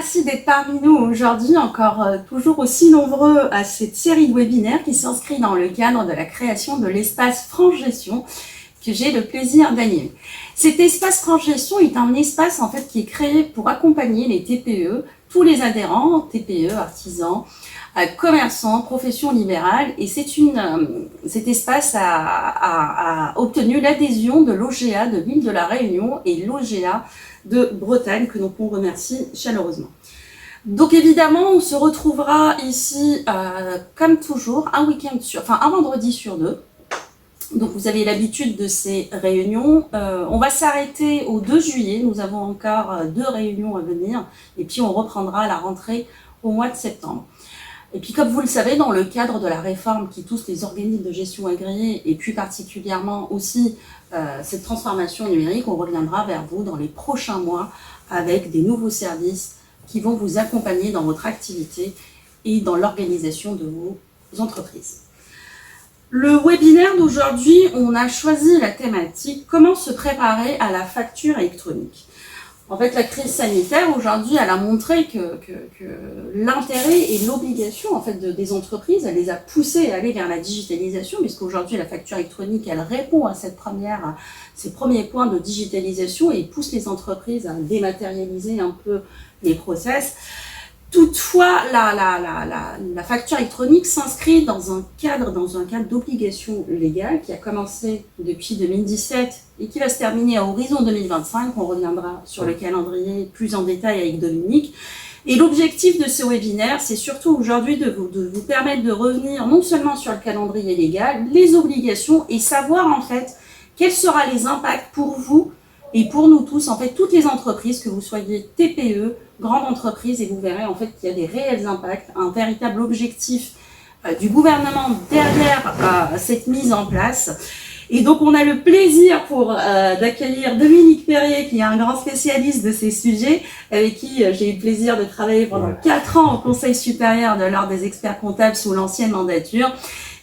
merci d'être parmi nous aujourd'hui, encore toujours aussi nombreux à cette série de webinaires qui s'inscrit dans le cadre de la création de l'espace France Gestion que j'ai le plaisir d'animer. Cet espace France Gestion est un espace en fait qui est créé pour accompagner les TPE, tous les adhérents, TPE, artisans, commerçants, professions libérales, et cet espace a obtenu l'adhésion de l'OGA de l'île de la Réunion et l'OGA de Bretagne, que donc on remercie chaleureusement. Donc évidemment, on se retrouvera ici, comme toujours, un vendredi sur deux. Donc vous avez l'habitude de ces réunions. On va s'arrêter au 2 juillet, nous avons encore 2 réunions à venir, et puis on reprendra à la rentrée au mois de septembre. Et puis comme vous le savez, dans le cadre de la réforme qui touche les organismes de gestion agréés, et plus particulièrement aussi cette transformation numérique, on reviendra vers vous dans les prochains mois avec des nouveaux services qui vont vous accompagner dans votre activité et dans l'organisation de vos entreprises. Le webinaire d'aujourd'hui, on a choisi la thématique « Comment se préparer à la facture électronique ». En fait, la crise sanitaire, aujourd'hui, elle a montré que l'intérêt et l'obligation en fait, des entreprises, elle les a poussées à aller vers la digitalisation, puisqu'aujourd'hui, la facture électronique, elle répond à ces premiers points de digitalisation et pousse les entreprises à dématérialiser un peu les process. Toutefois, la facture électronique s'inscrit dans un cadre d'obligation légale qui a commencé depuis 2017 et qui va se terminer à horizon 2025. On reviendra sur le calendrier plus en détail avec Dominique. Et l'objectif de ce webinaire, c'est surtout aujourd'hui de vous permettre de revenir non seulement sur le calendrier légal, les obligations et savoir en fait quels seront les impacts pour vous et pour nous tous, en fait, toutes les entreprises, que vous soyez TPE, grande entreprise, et vous verrez en fait qu'il y a des réels impacts, un véritable objectif du gouvernement derrière cette mise en place. Et donc on a le plaisir d'accueillir Dominique Perrier, qui est un grand spécialiste de ces sujets, avec qui j'ai eu le plaisir de travailler pendant 4 ans au Conseil supérieur de l'Ordre des experts comptables sous l'ancienne mandature.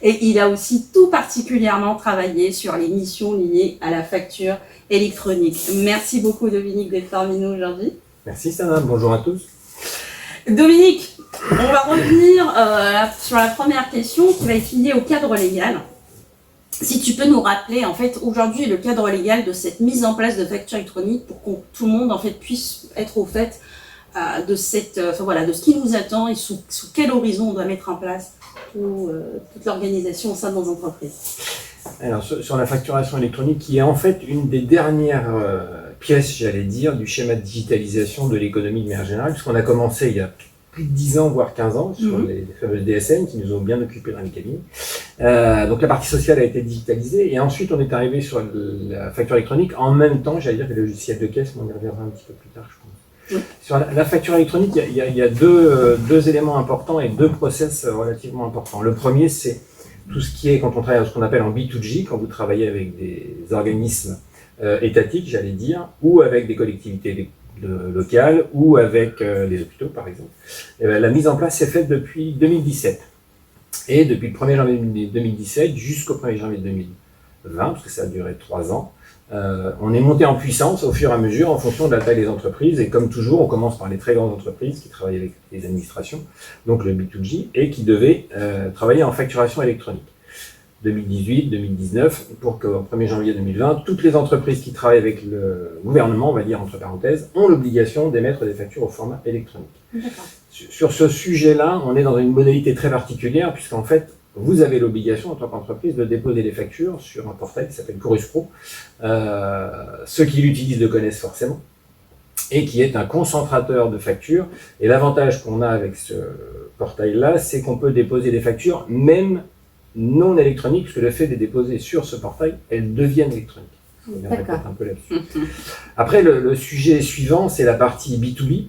Et il a aussi tout particulièrement travaillé sur les missions liées à la facture électronique. Merci beaucoup Dominique d'être parmi nous aujourd'hui. Merci Sana, bonjour à tous. Dominique, on va revenir sur la première question qui va être liée au cadre légal. Si tu peux nous rappeler en fait aujourd'hui le cadre légal de cette mise en place de facture électronique pour que tout le monde en fait puisse être au fait de ce qui nous attend et sous quel horizon on doit mettre en place toute l'organisation au sein de nos entreprises. Alors sur la facturation électronique, qui est en fait une des dernières pièces, j'allais dire, du schéma de digitalisation de l'économie de manière générale, puisqu'on a commencé il y a plus de 10 ans, voire 15 ans, sur les fameuses DSN qui nous ont bien occupés dans les cabinets. Donc la partie sociale a été digitalisée, et ensuite on est arrivé sur la facture électronique en même temps, j'allais dire, que le logiciel de caisse, mais on y reviendra un petit peu plus tard, je pense. Sur la facture électronique, il y a deux éléments importants et 2 process relativement importants. Le premier, c'est tout ce qui est, quand on travaille ce qu'on appelle en B2G, quand vous travaillez avec des organismes étatiques, j'allais dire, ou avec des collectivités locales, ou avec les hôpitaux, par exemple. La mise en place s'est faite depuis 2017. Et depuis le 1er janvier 2017 jusqu'au 1er janvier 2020, parce que ça a duré 3 ans, on est monté en puissance au fur et à mesure en fonction de la taille des entreprises, et comme toujours, on commence par les très grandes entreprises qui travaillent avec les administrations, donc le B2G, et qui devaient travailler en facturation électronique. 2018, 2019, pour qu'au 1er janvier 2020, toutes les entreprises qui travaillent avec le gouvernement, on va dire entre parenthèses, ont l'obligation d'émettre des factures au format électronique. Sur ce sujet-là, on est dans une modalité très particulière, puisqu'en fait, vous avez l'obligation en tant qu'entreprise de déposer des factures sur un portail qui s'appelle Chorus Pro. Ceux qui l'utilisent le connaissent forcément, et qui est un concentrateur de factures. Et l'avantage qu'on a avec ce portail-là, c'est qu'on peut déposer des factures même non électroniques, puisque le fait de les déposer sur ce portail, elles deviennent électroniques. On reviendra peut-être un peu là-dessus. Après, le sujet suivant, c'est la partie B2B,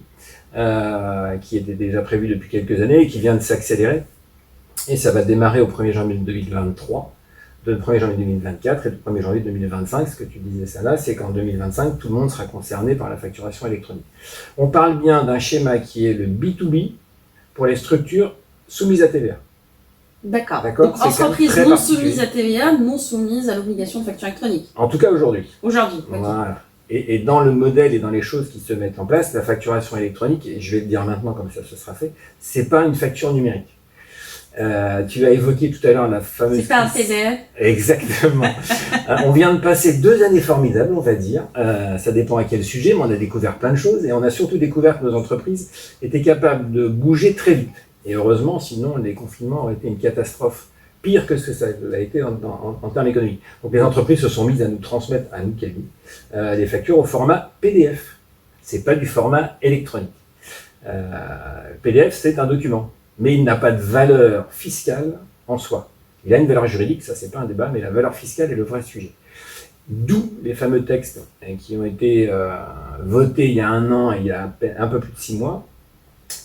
qui était déjà prévue depuis quelques années et qui vient de s'accélérer. Et ça va démarrer au 1er janvier 2023, le 1er janvier 2024 et le 1er janvier 2025. Ce que tu disais, ça là, c'est qu'en 2025, tout le monde sera concerné par la facturation électronique. On parle bien d'un schéma qui est le B2B pour les structures soumises à TVA. D'accord. Donc, entreprises non soumises à TVA, non soumises à l'obligation de facture électronique. En tout cas, aujourd'hui. Aujourd'hui. Voilà. Et dans le modèle et dans les choses qui se mettent en place, la facturation électronique, et je vais le dire maintenant comme ça ce sera fait, c'est pas une facture numérique. Tu as évoqué tout à l'heure la fameuse... C'est pas un PDF. Exactement. On vient de passer 2 années formidables, on va dire. Ça dépend à quel sujet, mais on a découvert plein de choses et on a surtout découvert que nos entreprises étaient capables de bouger très vite. Et heureusement, sinon les confinements auraient été une catastrophe, pire que ce que ça a été en termes économiques. Donc les entreprises se sont mises à nous transmettre, à nous, Kelly, des factures au format PDF. C'est pas du format électronique. PDF, c'est un document, mais il n'a pas de valeur fiscale en soi. Il a une valeur juridique, ça c'est pas un débat, mais la valeur fiscale est le vrai sujet. D'où les fameux textes qui ont été votés il y a 1 an et il y a un peu plus de 6 mois,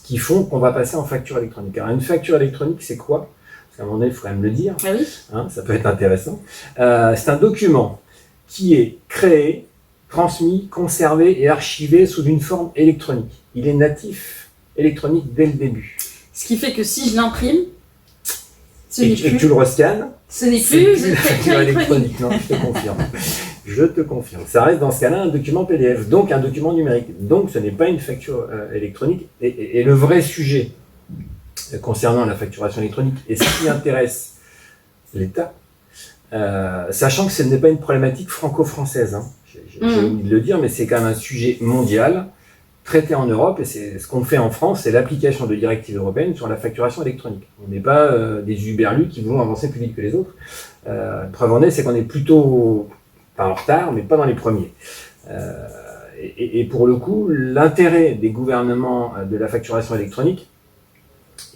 qui font qu'on va passer en facture électronique. Alors une facture électronique, c'est quoi? Parce qu'à un moment donné, il faut quand même le dire, Ah oui. Ça peut être intéressant. C'est un document qui est créé, transmis, conservé et archivé sous une forme électronique. Il est natif électronique dès le début. Ce qui fait que si je l'imprime, Et que tu le rescannes, ce n'est c'est plus une facture électronique. Non, je te confirme. Je te confirme. Ça reste dans ce cas-là un document PDF, donc un document numérique. Donc ce n'est pas une facture électronique. Et le vrai sujet concernant la facturation électronique et ce qui intéresse l'État, sachant que ce n'est pas une problématique franco-française, j'ai omis de le dire, mais c'est quand même un sujet mondial, traité en Europe, et c'est ce qu'on fait en France, c'est l'application de directives européennes sur la facturation électronique. On n'est pas des uberlus qui vont avancer plus vite que les autres. Preuve en est, c'est qu'on est plutôt, pas en retard, mais pas dans les premiers. Et pour le coup, l'intérêt des gouvernements de la facturation électronique,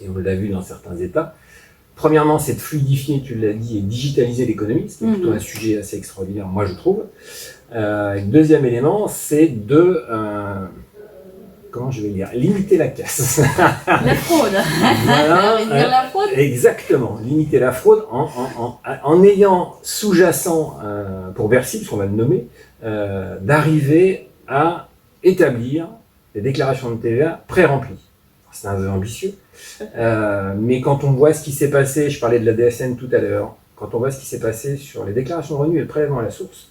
et on l'a vu dans certains États, premièrement, c'est de fluidifier, tu l'as dit, et digitaliser l'économie, ce qui est plutôt un sujet assez extraordinaire, moi je trouve. Deuxième élément, c'est de... comment je vais dire, limiter la casse. La fraude. Voilà, La fraude. Exactement, limiter la fraude en ayant sous-jacent, pour Bercy, puisqu'on va le nommer, d'arriver à établir des déclarations de TVA pré-remplies. C'est un vœu ambitieux, mais quand on voit ce qui s'est passé, je parlais de la DSN tout à l'heure, quand on voit ce qui s'est passé sur les déclarations de revenus et le prélèvement à la source,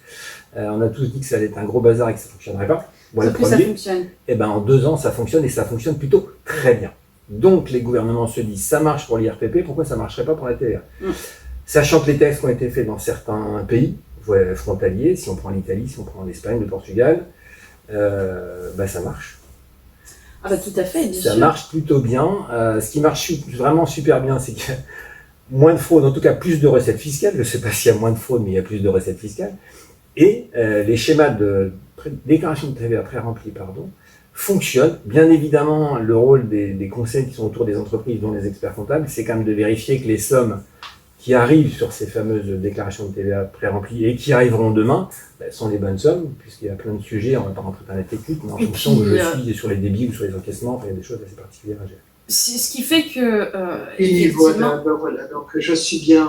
on a tous dit que ça allait être un gros bazar et que ça ne fonctionnerait pas. Bon, Sauf que ça fonctionne. Eh ben, en 2 ans, ça fonctionne et ça fonctionne plutôt très bien. Donc, les gouvernements se disent, ça marche pour l'IRPP, pourquoi ça ne marcherait pas pour la TVA? Sachant que les tests ont été faits dans certains pays frontaliers, si on prend l'Italie, si on prend l'Espagne, le Portugal, ça marche. Ah bah tout à fait, bien sûr. Ça marche plutôt bien. Ce qui marche vraiment super bien, c'est qu'il y a moins de fraude, en tout cas plus de recettes fiscales. Je ne sais pas s'il y a moins de fraude, mais il y a plus de recettes fiscales. Et les schémas de déclaration de TVA pré-remplis, fonctionnent. Bien évidemment, le rôle des conseils qui sont autour des entreprises, dont les experts comptables, c'est quand même de vérifier que les sommes qui arrivent sur ces fameuses déclarations de TVA pré-remplies et qui arriveront demain sont les bonnes sommes, puisqu'il y a plein de sujets, on ne va pas rentrer dans la technique, mais en fonction où je suis sur les débits ou sur les encaissements, il y a des choses assez particulières à gérer. C'est ce qui fait que... Et voilà, donc je suis bien...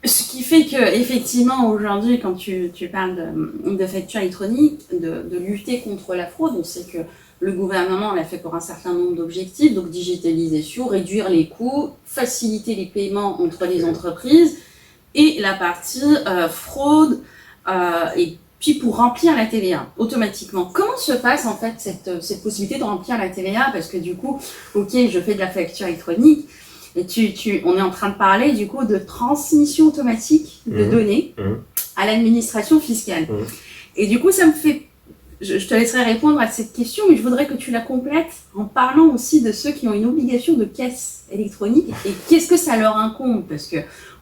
Ce qui fait que effectivement aujourd'hui, quand tu parles de facture électronique, de lutter contre la fraude, on sait que le gouvernement l'a fait pour un certain nombre d'objectifs, donc digitalisation, réduire les coûts, faciliter les paiements entre les entreprises, et la partie fraude, et puis pour remplir la TVA automatiquement. Comment se passe en fait cette possibilité de remplir la TVA? Parce que du coup, ok, je fais de la facture électronique, et on est en train de parler du coup de transmission automatique de données à l'administration fiscale. Et du coup, ça me fait... Je te laisserai répondre à cette question, mais je voudrais que tu la complètes en parlant aussi de ceux qui ont une obligation de caisse électronique et qu'est-ce que ça leur incombe. Parce que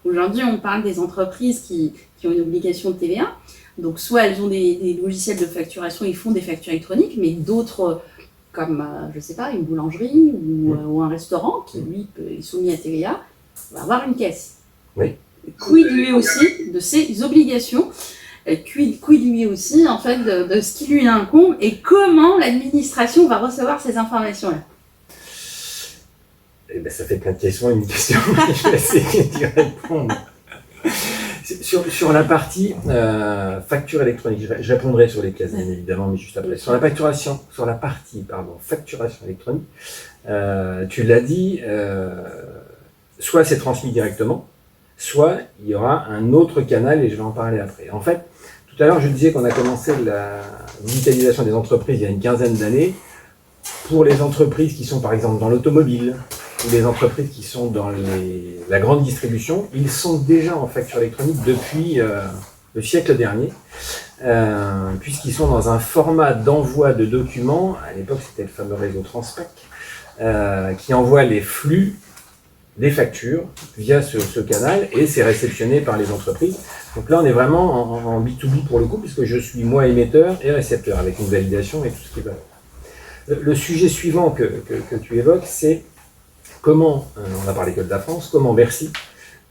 aujourd'hui, on parle des entreprises qui ont une obligation de TVA. Donc, soit elles ont des logiciels de facturation, ils font des factures électroniques, mais d'autres... comme, je ne sais pas, une boulangerie ou un restaurant qui, lui, est soumis à TVA, va avoir une caisse. Oui. Quid lui aussi de ses obligations, quid lui aussi, en fait, de ce qui lui incombe et comment l'administration va recevoir ces informations-là. Eh ben, ça fait plein de questions, une question, je vais essayer d'y répondre. Sur la partie facture électronique, je répondrai sur les caisses bien évidemment, mais juste après. Sur la partie facturation électronique, tu l'as dit, soit c'est transmis directement, soit il y aura un autre canal et je vais en parler après. En fait, Tout à l'heure, je disais qu'on a commencé la digitalisation des entreprises il y a une quinzaine d'années. Pour les entreprises qui sont par exemple dans l'automobile, ou les entreprises qui sont dans la grande distribution, ils sont déjà en facture électronique depuis le siècle dernier, puisqu'ils sont dans un format d'envoi de documents, à l'époque c'était le fameux réseau Transpac, qui envoie les flux des factures via ce canal, et c'est réceptionné par les entreprises. Donc là on est vraiment en B2B pour le coup, puisque je suis moi émetteur et récepteur, avec une validation et tout ce qui va. Le sujet suivant que tu évoques, c'est comment, on a parlé que de la France, comment Bercy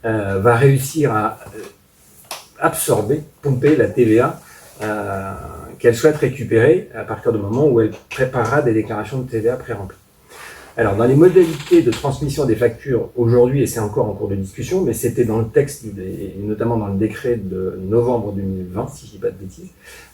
va réussir à absorber, pomper la TVA qu'elle souhaite récupérer à partir du moment où elle préparera des déclarations de TVA pré-remplies. Alors, dans les modalités de transmission des factures aujourd'hui, et c'est encore en cours de discussion, mais c'était dans le texte, et notamment dans le décret de novembre 2020, si je ne dis pas de bêtises,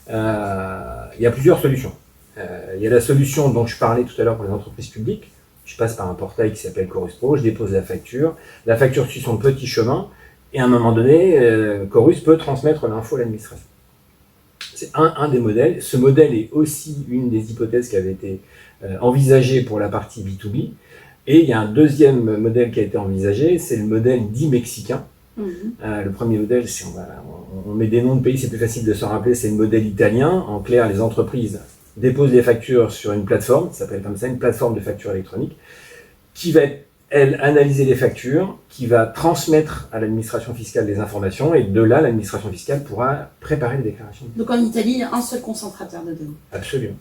il y a plusieurs solutions. Il y a la solution dont je parlais tout à l'heure pour les entreprises publiques. Je passe par un portail qui s'appelle Chorus Pro, je dépose la facture suit son petit chemin, et à un moment donné, Chorus peut transmettre l'info à l'administration. C'est un des modèles. Ce modèle est aussi une des hypothèses qui avait été envisagée pour la partie B2B. Et il y a un deuxième modèle qui a été envisagé, c'est le modèle dit mexicain. Le premier modèle, on met des noms de pays, c'est plus facile de s'en rappeler, c'est le modèle italien. En clair, les entreprises déposent les factures sur une plateforme, ça s'appelle comme ça, une plateforme de facture électronique, qui va, elle, analyser les factures, qui va transmettre à l'administration fiscale des informations, et de là, l'administration fiscale pourra préparer les déclarations. Donc en Italie, il y a un seul concentrateur de données. Absolument.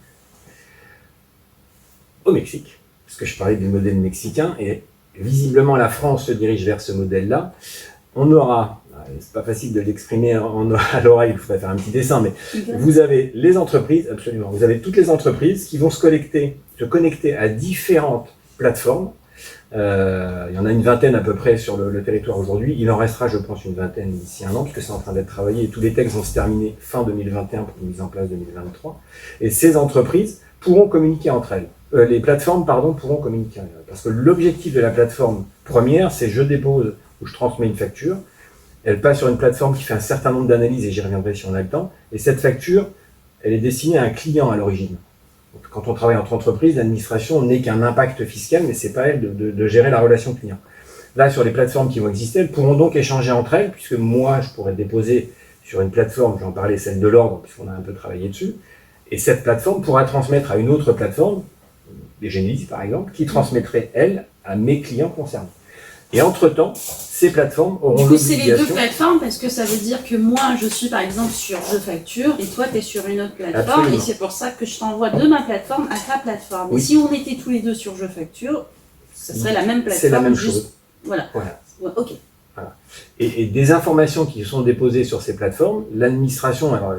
Au Mexique, parce que je parlais du modèle mexicain, et visiblement la France se dirige vers ce modèle-là. On aura, c'est pas facile de l'exprimer à l'oreille, il faudrait faire un petit dessin, mais vous avez les entreprises, absolument, vous avez toutes les entreprises qui vont se connecter à différentes plateformes. Il y en a une vingtaine à peu près sur le territoire aujourd'hui. Il en restera, je pense, une vingtaine d'ici un an, puisque c'est en train d'être travaillé, et tous les textes vont se terminer fin 2021 pour une mise en place 2023. Et ces entreprises pourront communiquer entre elles. Les plateformes, pourront communiquer entre elles. Parce que l'objectif de la plateforme première, c'est je dépose ou je transmets une facture, elle passe sur une plateforme qui fait un certain nombre d'analyses, et j'y reviendrai si on a le temps, et cette facture, elle est destinée à un client à l'origine. Quand on travaille entre entreprises, l'administration n'est qu'un impact fiscal, mais c'est pas elle de gérer la relation client. Là, sur les plateformes qui vont exister, elles pourront donc échanger entre elles, puisque moi, je pourrais déposer sur une plateforme, j'en parlais, celle de l'ordre, puisqu'on a un peu travaillé dessus, et cette plateforme pourra transmettre à une autre plateforme, des Génésis par exemple, qui transmettrait, elle, à mes clients concernés. Et entre-temps, ces plateformes auront l'obligation... c'est les deux plateformes, parce que ça veut dire que moi, je suis par exemple sur Je Facture, et toi, tu es sur une autre plateforme, Absolument. et c'est pour ça que je t'envoie de ma plateforme à ta plateforme. Oui. Et si on était tous les deux sur Je Facture, ça serait la même plateforme. C'est la même chose. Voilà. Ouais, ok. Voilà. Et des informations qui sont déposées sur ces plateformes, l'administration, alors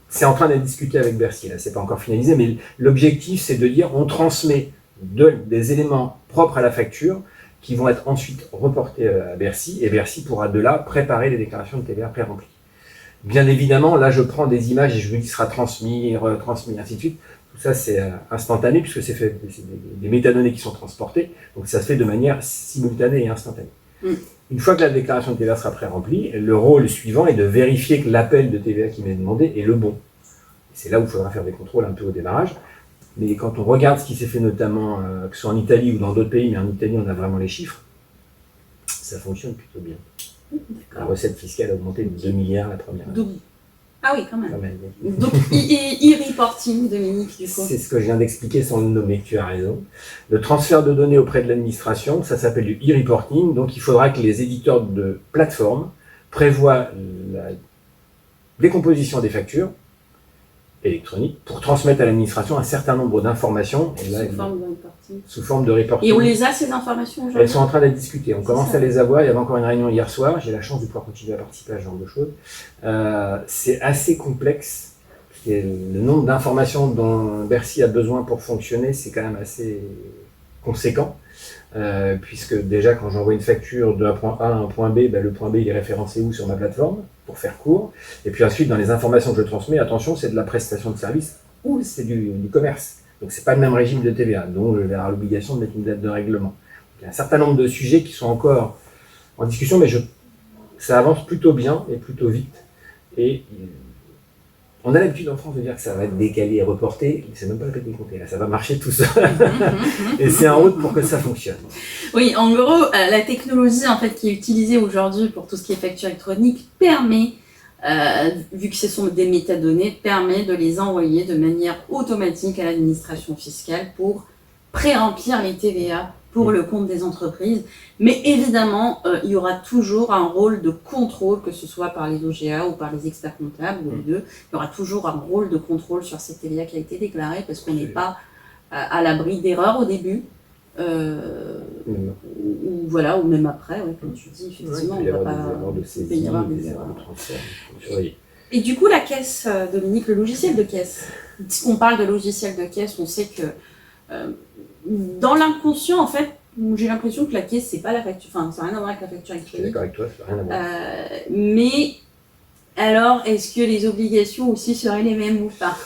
c'est en train d'être discuté avec Bercy, là, c'est pas encore finalisé, mais l'objectif c'est de dire on transmet des éléments propres à la facture qui vont être ensuite reportés à Bercy, et Bercy pourra de là préparer les déclarations de TVA pré-remplies. Bien évidemment, là je prends des images et je me dis sera transmis, retransmis, ainsi de suite. Tout ça c'est instantané puisque c'est des métadonnées qui sont transportées, donc ça se fait de manière simultanée et instantanée. Une fois que la déclaration de TVA sera pré-remplie, le rôle suivant est de vérifier que l'appel de TVA qui m'est demandé est le bon. C'est là où il faudra faire des contrôles un peu au démarrage. Mais quand on regarde ce qui s'est fait notamment, que ce soit en Italie ou dans d'autres pays, mais en Italie on a vraiment les chiffres, ça fonctionne plutôt bien. La recette fiscale a augmenté de 2 milliards la première année. Ah oui, quand même. Donc, e-reporting, Dominique, du coup. C'est ce que je viens d'expliquer sans le nommer, tu as raison. Le transfert de données auprès de l'administration, ça s'appelle du e-reporting, donc il faudra que les éditeurs de plateformes prévoient la décomposition des factures électroniques pour transmettre à l'administration un certain nombre d'informations. Sous forme de reporting. Et on les a, ces informations aujourd'hui? Elles sont en train d'être discutées. On commence à les avoir. Il y avait encore une réunion hier soir. J'ai la chance de pouvoir continuer à participer à ce genre de choses. C'est assez complexe. Le nombre d'informations dont Bercy a besoin pour fonctionner, c'est quand même assez conséquent. Puisque déjà, quand j'envoie une facture d'un point A à un point B, le point B il est référencé où sur ma plateforme, pour faire court. Et puis ensuite, dans les informations que je transmets, attention, c'est de la prestation de service ou c'est du commerce. Donc c'est pas le même régime de TVA, donc je vais avoir l'obligation de mettre une date de règlement. Donc, il y a un certain nombre de sujets qui sont encore en discussion, mais ça avance plutôt bien et plutôt vite. Et On a l'habitude en France de dire que ça va être décalé et reporté, mais c'est même pas la peine de compter, là, ça va marcher tout seul. Et c'est en route pour que ça fonctionne. Oui, en gros, la technologie en fait, qui est utilisée aujourd'hui pour tout ce qui est facture électronique permet, vu que ce sont des métadonnées, permet de les envoyer de manière automatique à l'administration fiscale pour pré-remplir les TVA pour le compte des entreprises. Mais évidemment, il y aura toujours un rôle de contrôle, que ce soit par les OGA ou par les experts comptables, ou les deux. Il y aura toujours un rôle de contrôle sur cette TVA qui a été déclarée, parce qu'on n'est pas à l'abri d'erreurs au début. Ou voilà, ou même après, ouais, comme tu dis, effectivement, il peut y on avoir va pas... des erreurs de saisie, des erreurs de transfert, il faut surveiller. Et du coup, la caisse, Dominique, le logiciel de caisse. Puisqu'on parle de logiciel de caisse, on sait que dans l'inconscient, en fait, j'ai l'impression que la caisse, c'est pas la facture, enfin, ça n'a rien à voir avec la facture Je suis électronique. d'accord avec toi, ça n'a rien à voir. Mais alors, est-ce que les obligations aussi seraient les mêmes ou pas?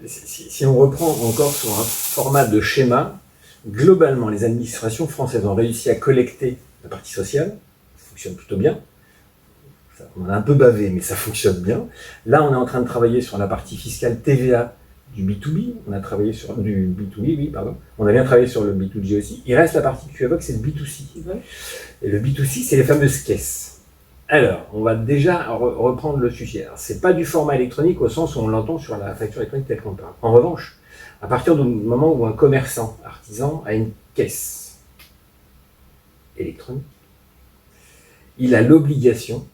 Si on reprend encore sur un format de schéma, globalement, les administrations françaises ont réussi à collecter la partie sociale, ça fonctionne plutôt bien. On a un peu bavé, mais ça fonctionne bien. Là, on est en train de travailler sur la partie fiscale TVA du B2B. On a travaillé sur du B2B, oui, pardon. On a bien travaillé sur le B2G aussi. Il reste la partie que tu évoques, c'est le B2C. Ouais. Et le B2C, c'est les fameuses caisses. Alors, on va déjà reprendre le sujet. Alors, c'est pas du format électronique au sens où on l'entend sur la facture électronique telle qu'on parle. En revanche, à partir du moment où un commerçant, artisan, a une caisse électronique, il a l'obligation,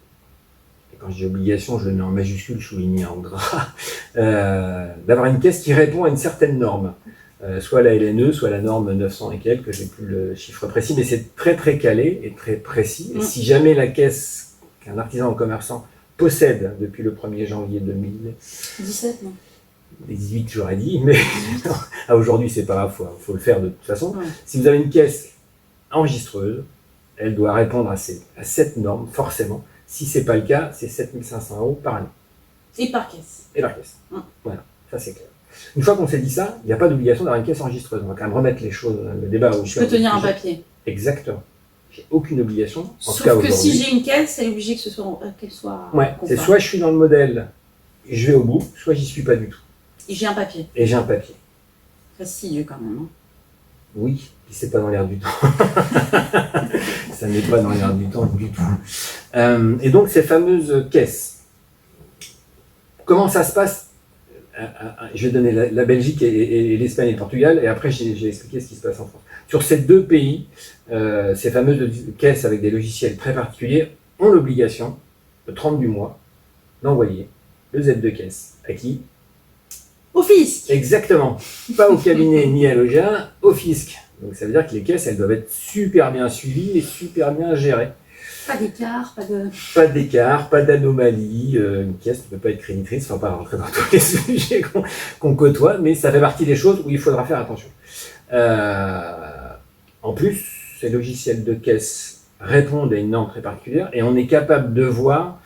et quand je dis obligation, je le mets en majuscule, souligné en gras, d'avoir une caisse qui répond à une certaine norme. Soit la LNE, soit la norme 900 et quelques, j'ai plus le chiffre précis, mais c'est très très calé et très précis. Et si jamais la caisse qu'un artisan ou commerçant possède depuis le 1er janvier 2017, non 18, j'aurais dit, mais aujourd'hui c'est pas grave, faut le faire de toute façon. Ouais. Si vous avez une caisse enregistreuse, elle doit répondre à cette norme, forcément. Si c'est pas le cas, c'est 7 500 € par année. Et par caisse. Et par caisse. Voilà, ça c'est clair. Une fois qu'on s'est dit ça, il n'y a pas d'obligation d'avoir une caisse enregistreuse. On va quand même remettre les choses, le débat au Je peux tenir un papier. Exactement. J'ai aucune obligation. En Sauf tout cas, que si aujourd'hui. j'ai une caisse, c'est obligé que qu'elle soit. Ouais, c'est conforme. soit je suis dans le modèle et je vais au bout, soit j'y suis pas du tout. Et j'ai un papier. Et j'ai un papier. Fastidieux quand même. Hein. Oui, puis c'est pas dans l'air du temps. Ça n'est pas dans l'air du temps du tout. Et donc ces fameuses caisses, comment ça se passe? Je vais donner la Belgique et l'Espagne et le Portugal, et après j'ai expliqué ce qui se passe en France. Sur ces deux pays, ces fameuses caisses avec des logiciels très particuliers ont l'obligation, le 30 du mois, d'envoyer le Z de caisse. À qui? Au fisc. Exactement. Pas au cabinet ni à l'OGA, au fisc. Donc ça veut dire que les caisses, elles doivent être super bien suivies et super bien gérées. Pas d'écart, pas de... Pas d'écart, pas d'anomalie. Une caisse ne peut pas être créditrice, enfin pas rentrer dans tous les sujets qu'on côtoie, mais ça fait partie des choses où il faudra faire attention. En plus, ces logiciels de caisse répondent à une norme très particulière et on est capable de voir...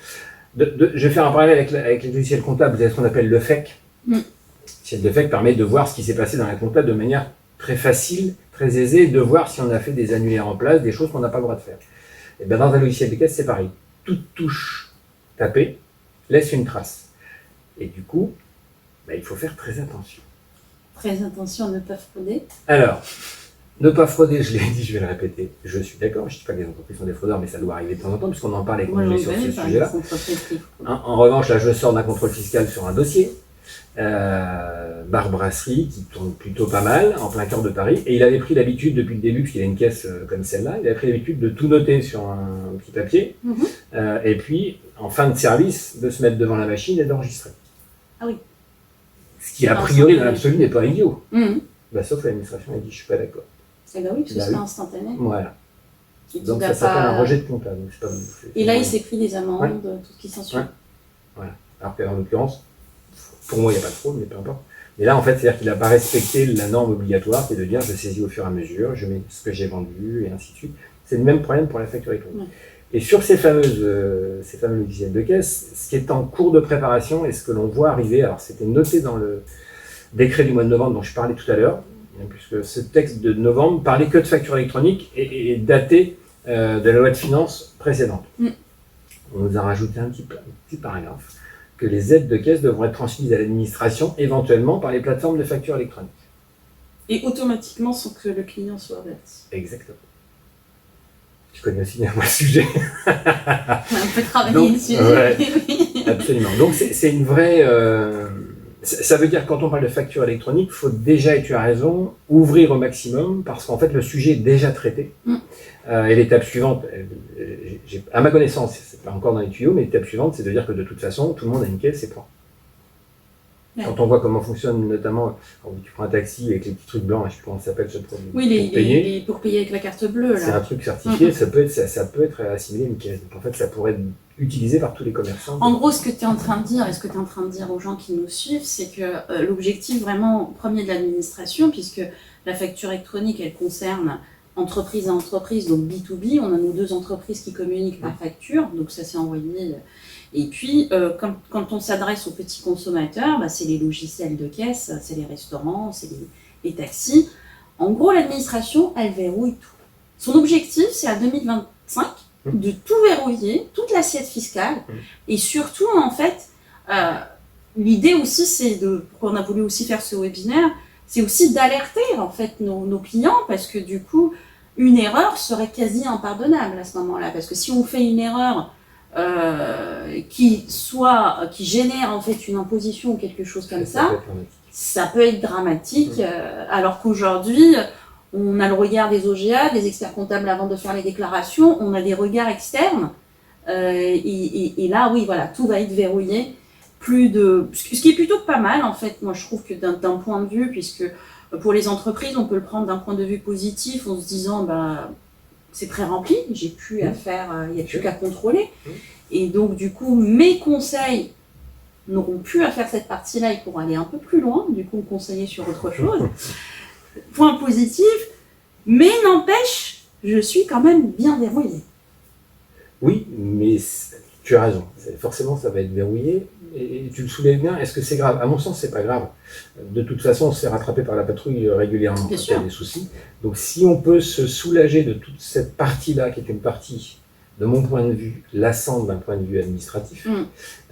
je vais faire un parallèle avec les logiciels comptables, vous avez ce qu'on appelle le FEC. Le logiciel de FEC permet de voir ce qui s'est passé dans la compta de manière très facile, très aisée, de voir si on a fait des annulaires en place, des choses qu'on n'a pas le droit de faire. Et bien dans un logiciel de caisse, c'est pareil. Toute touche tapée laisse une trace. Et du coup, il faut faire très attention. Très attention à ne pas frauder. Alors, ne pas frauder, je l'ai dit, je vais le répéter. Je suis d'accord, je ne dis pas que les entreprises sont des fraudeurs, mais ça doit arriver de temps en temps, puisqu'on en parle avec mon sur ce sujet-là. En revanche, là, je sors d'un contrôle fiscal sur un dossier. Bar brasserie qui tourne plutôt pas mal en plein cœur de Paris, et il avait pris l'habitude depuis le début, parce qu'il a une caisse comme celle-là, il avait pris l'habitude de tout noter sur un petit papier, et puis en fin de service de se mettre devant la machine et d'enregistrer. Ah oui. Ce qui a priori dans l'absolu n'est pas idiot. Sauf que l'administration a dit je suis pas d'accord. Eh ben oui, parce que c'est instantané. Voilà. Donc ça s'appelle un rejet de compta. Et là il s'est pris des amendes, tout ce qui s'ensuit. Voilà. Alors qu'en l'occurrence, pour moi, il n'y a pas de fraude, mais peu importe. Mais là, en fait, c'est-à-dire qu'il n'a pas respecté la norme obligatoire, qui est de dire je saisis au fur et à mesure, je mets ce que j'ai vendu, et ainsi de suite. C'est le même problème pour la facture électronique. Et sur ces fameux logiciels de caisse, ce qui est en cours de préparation et ce que l'on voit arriver, alors c'était noté dans le décret du mois de novembre dont je parlais tout à l'heure, puisque ce texte de novembre parlait que de facture électronique et daté de la loi de finances précédente. On nous a rajouté un petit paragraphe que les aides de caisse devront être transmises à l'administration, éventuellement par les plateformes de facture électronique. Et automatiquement sans que le client soit averti. Exactement. Tu connais aussi bien moi le sujet. On peut travailler Donc, dessus. ouais, absolument. Donc c'est une vraie... ça veut dire que quand on parle de facture électronique, il faut déjà, et tu as raison, ouvrir au maximum, parce qu'en fait le sujet est déjà traité. Et l'étape suivante, à ma connaissance, c'est pas encore dans les tuyaux, mais l'étape suivante, c'est de dire que de toute façon, tout le monde a une caisse et point. Ouais. Quand on voit comment fonctionne notamment, quand tu prends un taxi avec les petits trucs blancs, je sais plus comment ça s'appelle ce produit. Oui, pour payer avec la carte bleue. C'est un truc certifié, ça peut être assimilé à une caisse. Donc en fait, ça pourrait être utilisé par tous les commerçants. En gros, ce que tu es en train de dire, et ce que tu es en train de dire aux gens qui nous suivent, c'est que l'objectif vraiment premier de l'administration, puisque la facture électronique, elle concerne entreprise à entreprise, donc B2B, on a nos 2 entreprises qui communiquent par facture, donc ça s'est envoyé. Et puis, quand on s'adresse aux petits consommateurs, c'est les logiciels de caisse, c'est les restaurants, c'est les taxis. En gros, l'administration, elle verrouille tout. Son objectif, c'est à 2025 de tout verrouiller, toute l'assiette fiscale. Et surtout, en fait, l'idée aussi, c'est pourquoi on a voulu aussi faire ce webinaire, c'est aussi d'alerter en fait nos clients, parce que du coup, une erreur serait quasi impardonnable à ce moment-là. Parce que si on fait une erreur qui génère en fait une imposition ou quelque chose comme ça peut être dramatique. Alors qu'aujourd'hui, on a le regard des OGA, des experts comptables avant de faire les déclarations, on a des regards externes. Et là, oui, voilà, tout va être verrouillé. Ce qui est plutôt pas mal, en fait, moi je trouve que d'un point de vue, puisque pour les entreprises, on peut le prendre d'un point de vue positif en se disant, c'est pré-rempli, j'ai plus à faire, il n'y a plus qu'à contrôler. Et donc, du coup, mes conseils n'auront plus à faire cette partie-là, ils pourront aller un peu plus loin, du coup, conseiller sur autre chose. Point positif, mais n'empêche, je suis quand même bien verrouillée. Oui, mais tu as raison. Forcément, ça va être verrouillé. Et tu le soulèves bien. Est-ce que c'est grave? À mon sens, c'est pas grave. De toute façon, on se fait rattraper par la patrouille régulièrement quand il y a des soucis. Donc, si on peut se soulager de toute cette partie-là, qui est une partie, de mon point de vue, lassante d'un point de vue administratif,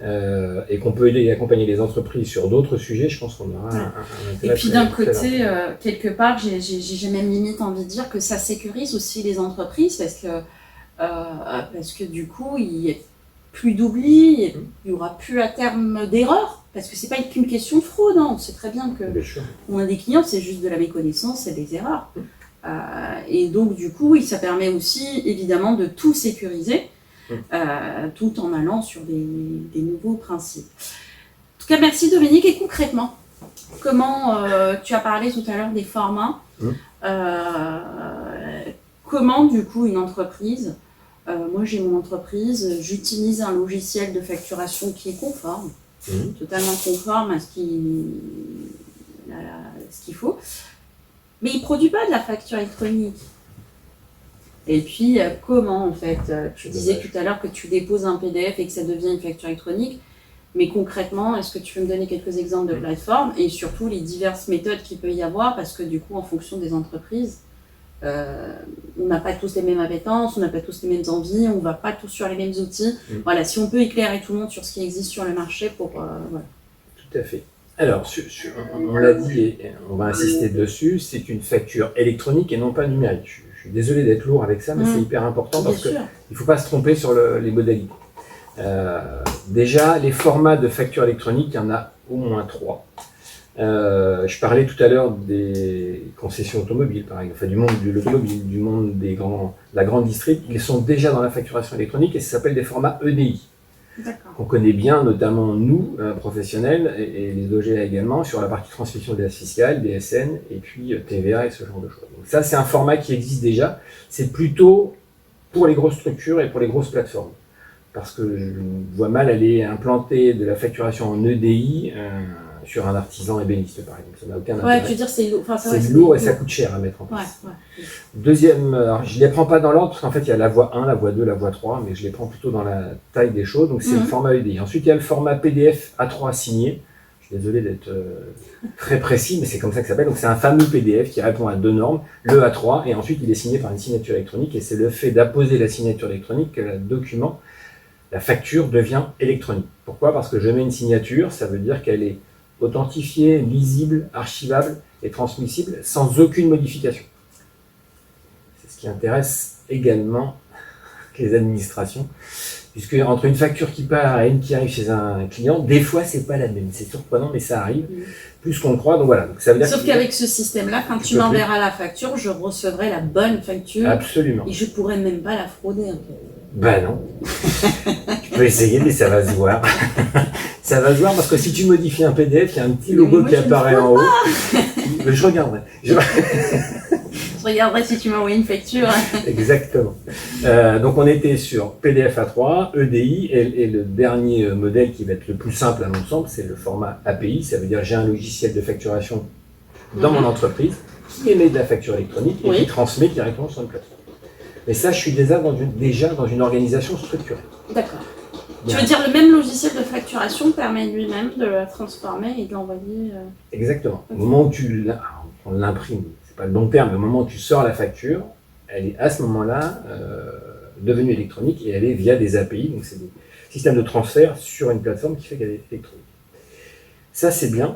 et qu'on peut aider et accompagner les entreprises sur d'autres sujets, je pense qu'on aura un intérêt. Et puis d'un côté, quelque part, j'ai même limite envie de dire que ça sécurise aussi les entreprises, parce que du coup, il n'y a plus d'oubli, il n'y aura plus à terme d'erreurs, parce que c'est pas qu'une question de fraude, on sait très bien que on a des clients, c'est juste de la méconnaissance et des erreurs. Et donc du coup, ça permet aussi évidemment de tout sécuriser, tout en allant sur des nouveaux principes. En tout cas, merci Dominique. Et concrètement, comment tu as parlé tout à l'heure des formats, comment du coup une entreprise, moi j'ai mon entreprise, j'utilise un logiciel de facturation qui est conforme, totalement conforme à ce qu'il faut, mais il ne produit pas de la facture électronique. Et puis comment en fait, tu disais tout à l'heure que tu déposes un PDF et que ça devient une facture électronique, mais concrètement, est-ce que tu peux me donner quelques exemples de plateformes et surtout les diverses méthodes qu'il peut y avoir, parce que du coup en fonction des entreprises, on n'a pas tous les mêmes appétences, on n'a pas tous les mêmes envies, on ne va pas tous sur les mêmes outils. Voilà, si on peut éclairer tout le monde sur ce qui existe sur le marché pour... voilà. Tout à fait. Alors, on l'a dit et on va insister dessus, c'est une facture électronique et non pas numérique. Je suis désolé d'être lourd avec ça, mais c'est hyper important parce qu'il ne faut pas se tromper sur les modalités. Déjà, les formats de facture électronique, il y en a au moins 3. Je parlais tout à l'heure des concessions automobiles, par exemple, enfin, du monde de l'automobile, du monde de la grande distrib. Ils sont déjà dans la facturation électronique et ça s'appelle des formats EDI. Qu'on connaît bien, notamment nous, professionnels, et les OGA également, sur la partie transmission des fiscales, des SN, et puis TVA et ce genre de choses. Donc ça, c'est un format qui existe déjà. C'est plutôt pour les grosses structures et pour les grosses plateformes. Parce que je vois mal aller implanter de la facturation en EDI sur un artisan ébéniste, par exemple. Ça n'a aucun intérêt. Ouais, tu veux dire, c'est lourd. Enfin, c'est lourd et ça coûte cher à mettre en place. Deuxième, alors je ne les prends pas dans l'ordre, parce qu'en fait, il y a la voie 1, la voie 2, la voie 3, mais je les prends plutôt dans la taille des choses. Donc, c'est le format EDI. Ensuite, il y a le format PDF A3 signé. Je suis désolé d'être très précis, mais c'est comme ça que ça s'appelle. Donc, c'est un fameux PDF qui répond à 2 normes, le A3, et ensuite, il est signé par une signature électronique. Et c'est le fait d'apposer la signature électronique que le document la facture devient électronique. Pourquoi? Parce que je mets une signature, ça veut dire qu'elle est authentifiée, lisible, archivable et transmissible sans aucune modification. C'est ce qui intéresse également les administrations, puisque entre une facture qui part et une qui arrive chez un client, des fois c'est pas la même. C'est surprenant, mais ça arrive plus qu'on le croit. Donc voilà. Donc ça veut dire sauf qu'avec ce système-là, quand tu m'enverras la facture, je recevrai la bonne facture. Absolument. Et je pourrais même pas la frauder. En fait. Ben non. Tu peux essayer, mais ça va se voir. Ça va se voir parce que si tu modifies un PDF, il y a un petit logo qui apparaît en haut. Je regarderai. Je regarderai si tu m'as envoyé une facture. Exactement. Donc on était sur PDF A3, EDI, et le dernier modèle qui va être le plus simple à mon sens, c'est le format API. Ça veut dire j'ai un logiciel de facturation dans mon entreprise qui émet de la facture électronique et qui transmet directement sur une plateforme. Mais ça, je suis déjà dans une organisation structurée. D'accord. Tu veux dire le même logiciel de facturation permet lui-même de la transformer et de l'envoyer Exactement. Au moment où on l'imprime, c'est pas le bon terme, mais au moment où tu sors la facture, elle est à ce moment-là devenue électronique et elle est via des API, donc c'est des systèmes de transfert sur une plateforme qui fait qu'elle est électronique. Ça, c'est bien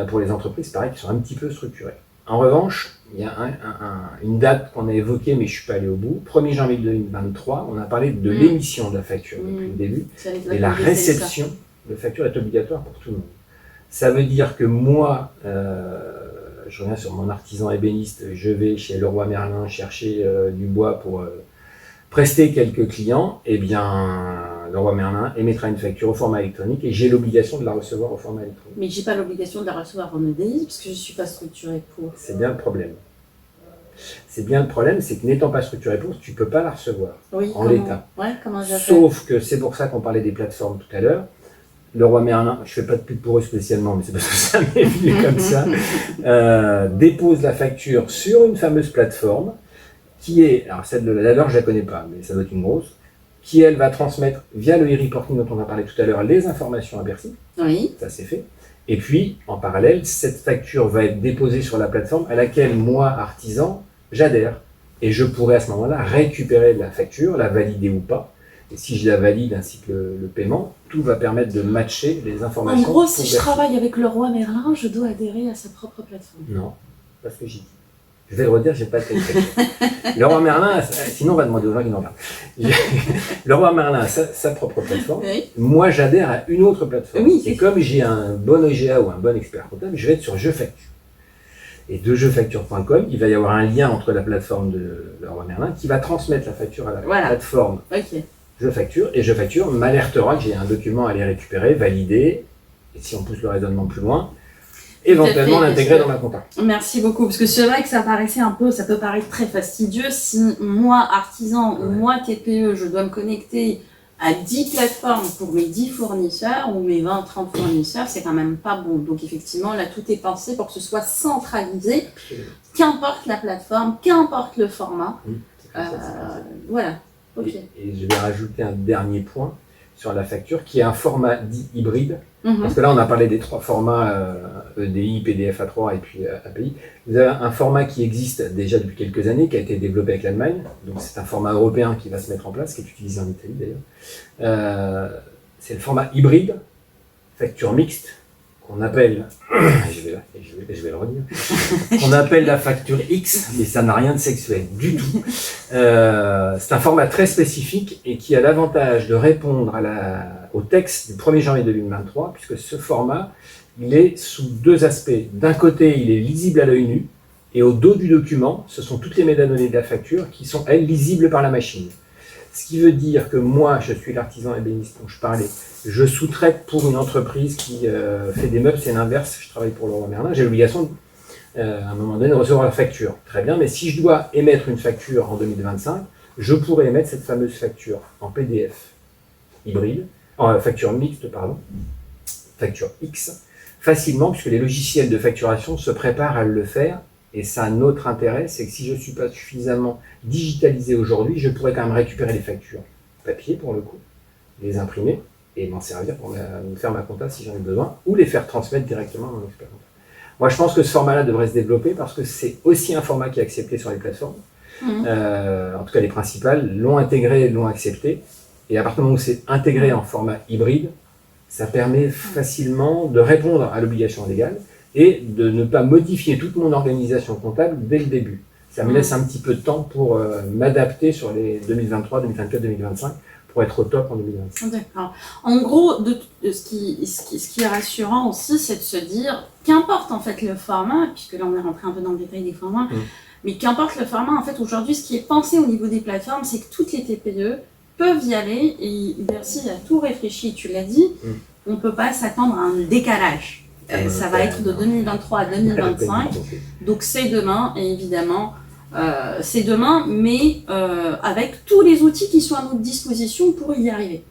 pour les entreprises, pareil, qui sont un petit peu structurées. En revanche, il y a une date qu'on a évoquée, mais je ne suis pas allé au bout. 1er janvier 2023, on a parlé de l'émission de la facture depuis le début. Et la réception de facture est obligatoire pour tout le monde. Ça veut dire que moi, je reviens sur mon artisan ébéniste, je vais chez Leroy Merlin chercher du bois pour prester quelques clients. Eh bien, Leroy Merlin émettra une facture au format électronique et j'ai l'obligation de la recevoir au format électronique. Mais j'ai pas l'obligation de la recevoir en EDI parce que je suis pas structurée pour. C'est bien le problème. C'est bien le problème, c'est que n'étant pas structuré pour, tu peux pas la recevoir en l'état. Ouais, comment j'ai fait ? Sauf que c'est pour ça qu'on parlait des plateformes tout à l'heure. Leroy Merlin, je fais pas de pub pour eux spécialement, mais c'est parce que ça m'est venu comme ça, dépose la facture sur une fameuse plateforme qui est, alors celle de la leur, je la connais pas, mais ça doit être une grosse, qui elle va transmettre via le e-reporting dont on a parlé tout à l'heure les informations à Bercy. Oui. Ça c'est fait. Et puis, en parallèle, cette facture va être déposée sur la plateforme à laquelle moi, artisan, j'adhère. Et je pourrais à ce moment-là récupérer la facture, la valider ou pas. Et si je la valide ainsi que le paiement, tout va permettre de matcher les informations. En gros, si je travaille avec Leroy Merlin, je dois adhérer à sa propre plateforme. Non, pas ce que j'ai dit. Je vais le redire, j'ai pas de facture. Leroy Merlin, sinon on va demander aux gens qui nous regardent. Leroy Merlin a sa propre plateforme. Oui. Moi, j'adhère à une autre plateforme. Oui, et comme j'ai un bon OGA ou un bon expert comptable, je vais être sur Je Facture. Et de jefacture.com, il va y avoir un lien entre la plateforme de Leroy Merlin qui va transmettre la facture à la plateforme Je Facture. Et Je Facture m'alertera que j'ai un document à aller récupérer, valider, et si on pousse le raisonnement plus loin, éventuellement l'intégrer dans ma compta. Merci beaucoup, parce que c'est vrai que ça peut paraître très fastidieux. Si moi, artisan, ou moi, TPE, je dois me connecter à 10 plateformes pour mes 10 fournisseurs, ou mes 20, 30 fournisseurs, c'est quand même pas bon. Donc effectivement, là, tout est pensé pour que ce soit centralisé, qu'importe la plateforme, qu'importe le format. Voilà. Okay. Et je vais rajouter un dernier point sur la facture, qui est un format dit hybride. Parce que là, on a parlé des trois formats EDI, PDF A3 et puis API. Vous avez un format qui existe déjà depuis quelques années, qui a été développé avec l'Allemagne. Donc, c'est un format européen qui va se mettre en place, qui est utilisé en Italie d'ailleurs. C'est le format hybride, facture mixte, qu'on appelle, je vais le redire, qu'on appelle la facture X, mais ça n'a rien de sexuel du tout. C'est un format très spécifique et qui a l'avantage de répondre au texte du 1er janvier 2023, puisque ce format, il est sous deux aspects. D'un côté, il est lisible à l'œil nu, et au dos du document, ce sont toutes les métadonnées de la facture qui sont, elles, lisibles par la machine. Ce qui veut dire que moi, je suis l'artisan ébéniste dont je parlais, je sous-traite pour une entreprise qui fait des meubles, c'est l'inverse, je travaille pour Leroy Merlin, j'ai l'obligation, à un moment donné, de recevoir la facture. Très bien, mais si je dois émettre une facture en 2025, je pourrais émettre cette fameuse facture en PDF hybride, facture mixte, facture X, facilement, puisque les logiciels de facturation se préparent à le faire. Et ça a un autre intérêt, c'est que si je ne suis pas suffisamment digitalisé aujourd'hui, je pourrais quand même récupérer les factures papier pour le coup, les imprimer et m'en servir pour me faire ma compta si j'en ai besoin, ou les faire transmettre directement à mon expert comptable. Moi, je pense que ce format-là devrait se développer parce que c'est aussi un format qui est accepté sur les plateformes. En tout cas, les principales l'ont intégré, l'ont accepté. Et à partir du moment où c'est intégré en format hybride, ça permet facilement de répondre à l'obligation légale et de ne pas modifier toute mon organisation comptable dès le début. Ça me laisse un petit peu de temps pour m'adapter sur les 2023, 2024, 2025 pour être au top en 2025. D'accord. En gros, ce qui est rassurant aussi, c'est de se dire, qu'importe en fait le format, puisque là on est rentré un peu dans le détail des formats, mais qu'importe le format, en fait aujourd'hui, ce qui est pensé au niveau des plateformes, c'est que toutes les TPE peuvent y aller, et Bercy a tout réfléchi, tu l'as dit, on ne peut pas s'attendre à un décalage. Ça va être de 2023 à 2025, donc c'est demain, et évidemment, c'est demain, mais avec tous les outils qui sont à notre disposition pour y arriver.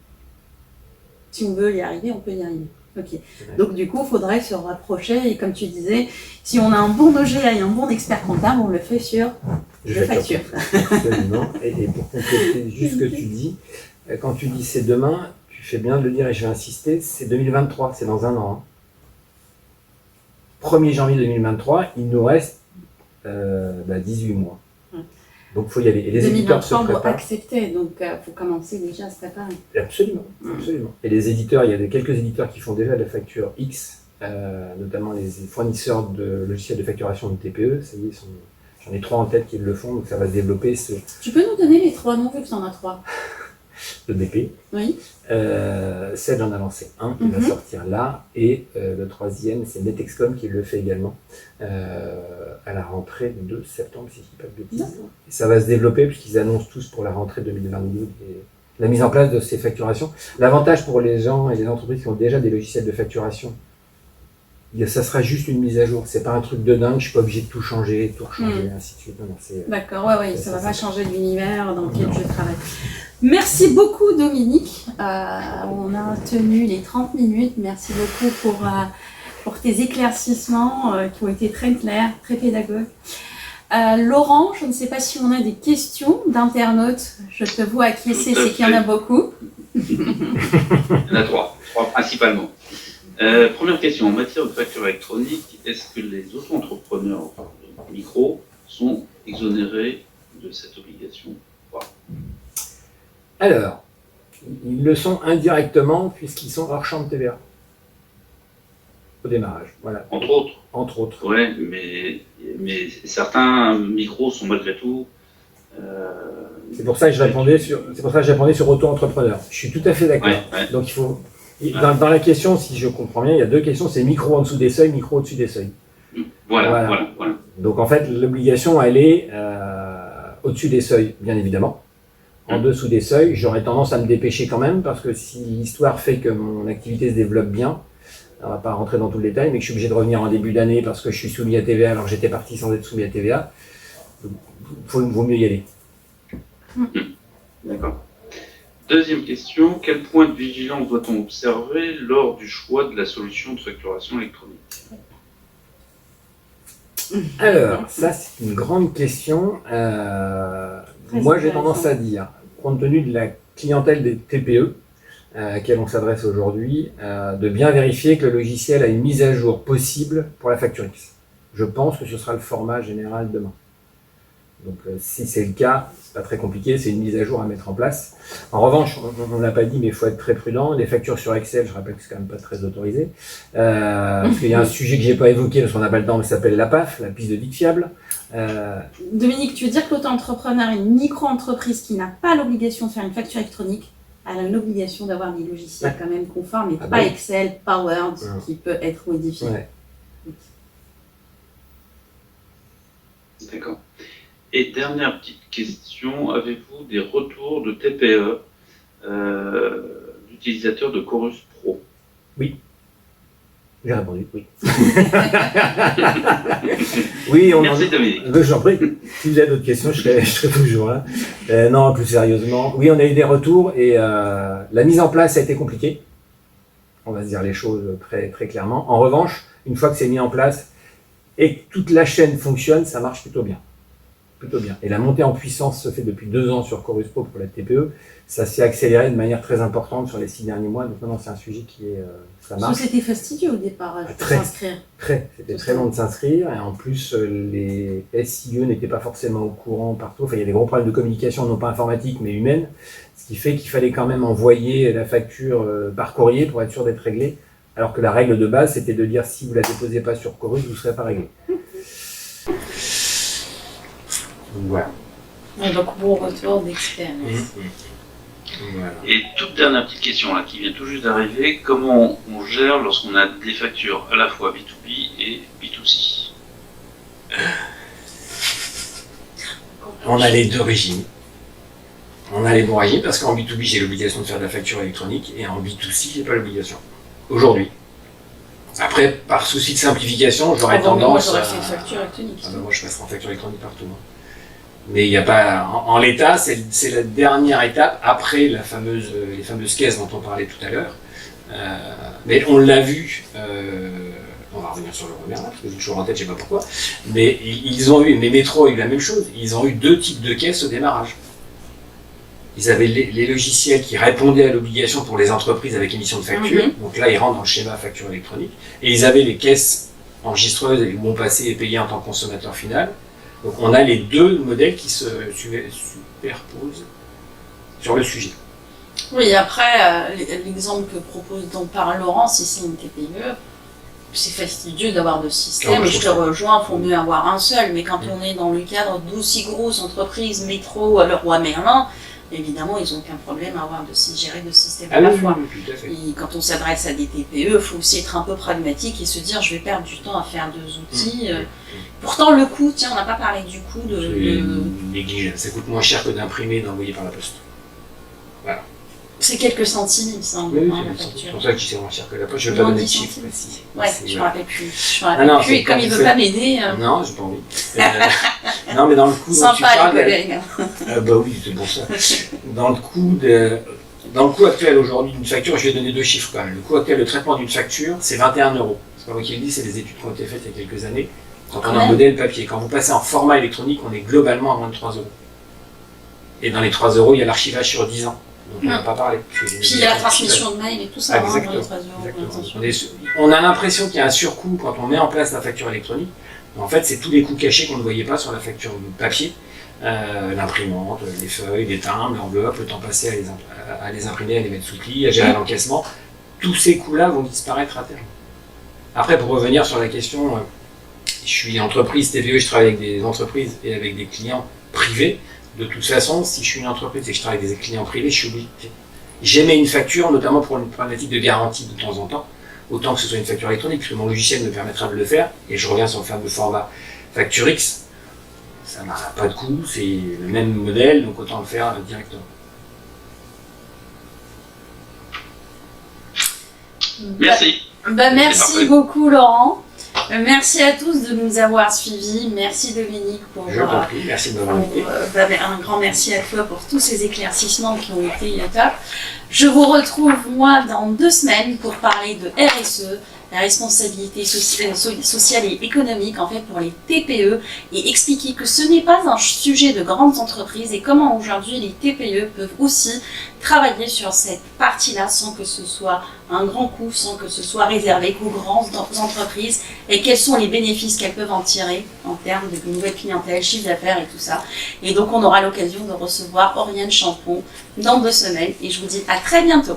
Si on veut y arriver, on peut y arriver. Ok. Donc du coup, il faudrait se rapprocher, et comme tu disais, si on a un bon OGA et un bon expert comptable, on le fait sur les factures. Absolument. Et pour compléter juste ce que tu dis, quand tu dis c'est demain, tu fais bien de le dire et je vais insister, c'est 2023, c'est dans un an. 1er janvier 2023, il nous reste 18 mois. Donc il faut y aller. Et les éditeurs se préparent. Accepter, donc il faut commencer déjà à se préparer. Absolument, absolument. Et les éditeurs, il y a quelques éditeurs qui font déjà de la facture X, notamment les fournisseurs de logiciels de facturation de TPE. Ça y est, j'en ai 3 en tête qui le font, donc ça va se développer. Tu peux nous donner les 3 noms vu que tu en as 3? Le BP. Oui. Sedge en a lancé un qui va sortir là, et le 3e c'est Netexcom qui le fait également à la rentrée de septembre, si je ne dis pas de bêtises. Et ça va se développer puisqu'ils annoncent tous pour la rentrée 2022 la mise en place de ces facturations. L'avantage pour les gens et les entreprises qui ont déjà des logiciels de facturation, ça sera juste une mise à jour. C'est pas un truc de dingue, je ne suis pas obligé de tout changer, tout rechanger, ainsi de suite. D'accord, ouais, ça ne va pas changer l'univers dans lequel je travaille. Merci beaucoup Dominique, on a tenu les 30 minutes, merci beaucoup pour tes éclaircissements qui ont été très clairs, très pédagogues. Laurent, je ne sais pas si on a des questions d'internautes, je te vois acquiescer, c'est qu'il y en a beaucoup. Il y en a trois principalement. Première question, en matière de facture électronique, est-ce que les auto-entrepreneurs micro sont exonérés de cette obligation? Alors, ils le sont indirectement puisqu'ils sont hors champ de TVA au démarrage. Voilà. Entre autres. Entre autres. Ouais, mais certains micros sont malgré tout. C'est pour ça que je répondais sur auto-entrepreneur. Je suis tout à fait d'accord. Ouais. Donc il faut. Dans la question, si je comprends bien, il y a 2 questions, c'est micro en dessous des seuils, micro au-dessus des seuils. Voilà. Donc en fait, l'obligation, elle est au-dessus des seuils, bien évidemment. En dessous des seuils, j'aurais tendance à me dépêcher quand même, parce que si l'histoire fait que mon activité se développe bien, on ne va pas rentrer dans tout le détail, mais que je suis obligé de revenir en début d'année parce que je suis soumis à TVA alors que j'étais parti sans être soumis à TVA, vaut mieux y aller. D'accord. Deuxième question, quel point de vigilance doit-on observer lors du choix de la solution de facturation électronique? Alors, ça c'est une grande question. Moi j'ai tendance à dire, compte tenu de la clientèle des TPE à laquelle on s'adresse aujourd'hui, de bien vérifier que le logiciel a une mise à jour possible pour la facture X. Je pense que ce sera le format général demain. Donc si c'est le cas, c'est pas très compliqué, c'est une mise à jour à mettre en place. En revanche, on ne l'a pas dit, mais il faut être très prudent. Les factures sur Excel, je rappelle que c'est quand même pas très autorisé. Parce qu'il y a un sujet que j'ai pas évoqué parce qu'on n'a pas le temps, mais ça s'appelle la PAF, la piste de dict fiable. Dominique, tu veux dire que l'auto-entrepreneur, une micro-entreprise qui n'a pas l'obligation de faire une facture électronique, elle a une obligation d'avoir des logiciels quand même conformes, et pas Excel, pas Word, qui peut être modifié. Ouais. D'accord. Et dernière petite question, avez-vous des retours de TPE d'utilisateurs de Chorus Pro? Oui. J'ai répondu, oui. Oui, Merci Dominique. J'en prie. Si vous avez d'autres questions, je serai toujours là. Non, plus sérieusement. Oui, on a eu des retours et la mise en place a été compliquée. On va se dire les choses très, très clairement. En revanche, une fois que c'est mis en place et que toute la chaîne fonctionne, ça marche plutôt bien. plutôt bien. Et la montée en puissance se fait depuis 2 ans sur Chorus Pro pour la TPE. Ça s'est accéléré de manière très importante sur les 6 derniers mois. Donc maintenant, c'est un sujet qui est, ça marche. C'était fastidieux au départ de s'inscrire. C'était très long de s'inscrire. Et en plus, les SIE n'étaient pas forcément au courant partout. Enfin, il y a des gros problèmes de communication, non pas informatique, mais humaine. Ce qui fait qu'il fallait quand même envoyer la facture par courrier pour être sûr d'être réglé. Alors que la règle de base, c'était de dire si vous la déposez pas sur Chorus, vous ne serez pas réglé. Voilà. Et donc, bon retour d'expérience. Voilà. Et toute dernière petite question là, qui vient tout juste d'arriver, comment on gère lorsqu'on a des factures à la fois B2B et B2C? On a les deux régimes. On a les bons régimes parce qu'en B2B, j'ai l'obligation de faire de la facture électronique et en B2C, j'ai pas l'obligation. Aujourd'hui. Après, par souci de simplification, j'aurais tendance moi, j'aurais fait une facture électronique. Ah ben moi, je passerai en facture électronique partout. Hein. Mais il n'y a pas, en l'état, c'est la dernière étape après les fameuses caisses dont on parlait tout à l'heure. Mais on l'a vu, on va revenir sur le Robert là, parce que j'ai toujours en tête, je ne sais pas pourquoi. Mais ils ont eu, mais Métro a eu la même chose. Ils ont eu 2 types de caisses au démarrage. Ils avaient les logiciels qui répondaient à l'obligation pour les entreprises avec émission de facture. Donc là, ils rentrent dans le schéma facture électronique. Et ils avaient les caisses enregistreuses où on passait et payait en tant que consommateur final. Donc on a les 2 modèles qui se superposent sur le sujet. Oui, après, l'exemple dont parle Laurent, si c'est une TPE, c'est fastidieux d'avoir 2 systèmes, et je te rejoins, il faut mieux avoir un seul. Mais quand on est dans le cadre d'aussi grosses entreprises, Métro, Leroy Merlin, évidemment, ils n'ont aucun problème à avoir gérer 2 systèmes à la fois. Oui, tout à fait. Et quand on s'adresse à des TPE, il faut aussi être un peu pragmatique et se dire je vais perdre du temps à faire 2 outils. Pourtant, le coût, tiens, on n'a pas parlé du coût C'est négligeable. Ça coûte moins cher que d'imprimer et d'envoyer par la poste. Voilà. C'est quelques centimes, il me semble, Oui, la c'est facture. pour ça que c'est moins cher que la poste. Je ne vais pas donner de chiffres. Ouais, je me rappelle plus. Non, Et comme il ne veut pas m'aider. Non, j'ai pas envie. Non, mais dans le coup dont tu Sympa, parles. les collègues. Bah oui, c'est pour ça. Dans le coût actuel aujourd'hui d'une facture, je vais donner 2 chiffres quand même. Le coût actuel de traitement d'une facture, c'est 21 €. C'est pas moi qui le dis, c'est des études qui ont été faites il y a quelques années. Quand on a un modèle papier, quand vous passez en format électronique, on est globalement à moins de 3 €. Et dans les 3 €, il y a l'archivage sur 10 ans. Donc on n'a pas parlé. Puis il y a la transmission de mail et tout ça, exactement, dans les 3 €. On a l'impression qu'il y a un surcoût quand on met en place la facture électronique. Mais en fait, c'est tous les coûts cachés qu'on ne voyait pas sur la facture papier. L'imprimante, les feuilles, les timbres, l'enveloppe, le temps passé à les imprimer, à les mettre sous pli, à gérer l'encaissement. Tous ces coûts-là vont disparaître à terme. Après, pour revenir sur la question, je suis entreprise TPE, je travaille avec des entreprises et avec des clients privés. De toute façon, si je suis une entreprise et que je travaille avec des clients privés, je suis obligé. J'émets une facture, notamment pour une problématique de garantie de temps en temps, autant que ce soit une facture électronique, puisque mon logiciel me permettra de le faire. Et je reviens sur le fameux format Facture X. Ça n'a pas de coût, c'est le même modèle, donc autant le faire directement. Merci. Merci beaucoup Laurent. Merci à tous de nous avoir suivis. Merci Dominique pour Je t'en prie, merci de m'avoir invité. un grand merci à toi pour tous ces éclaircissements qui ont été top. Je vous retrouve moi dans 2 semaines pour parler de RSE, la responsabilité sociale et économique en fait pour les TPE, et expliquer que ce n'est pas un sujet de grandes entreprises et comment aujourd'hui les TPE peuvent aussi travailler sur cette partie-là sans que ce soit un grand coût, sans que ce soit réservé qu'aux grandes entreprises, et quels sont les bénéfices qu'elles peuvent en tirer en termes de nouvelle clientèle, chiffre d'affaires et tout ça. Et donc on aura l'occasion de recevoir Oriane Champon dans 2 semaines et je vous dis à très bientôt.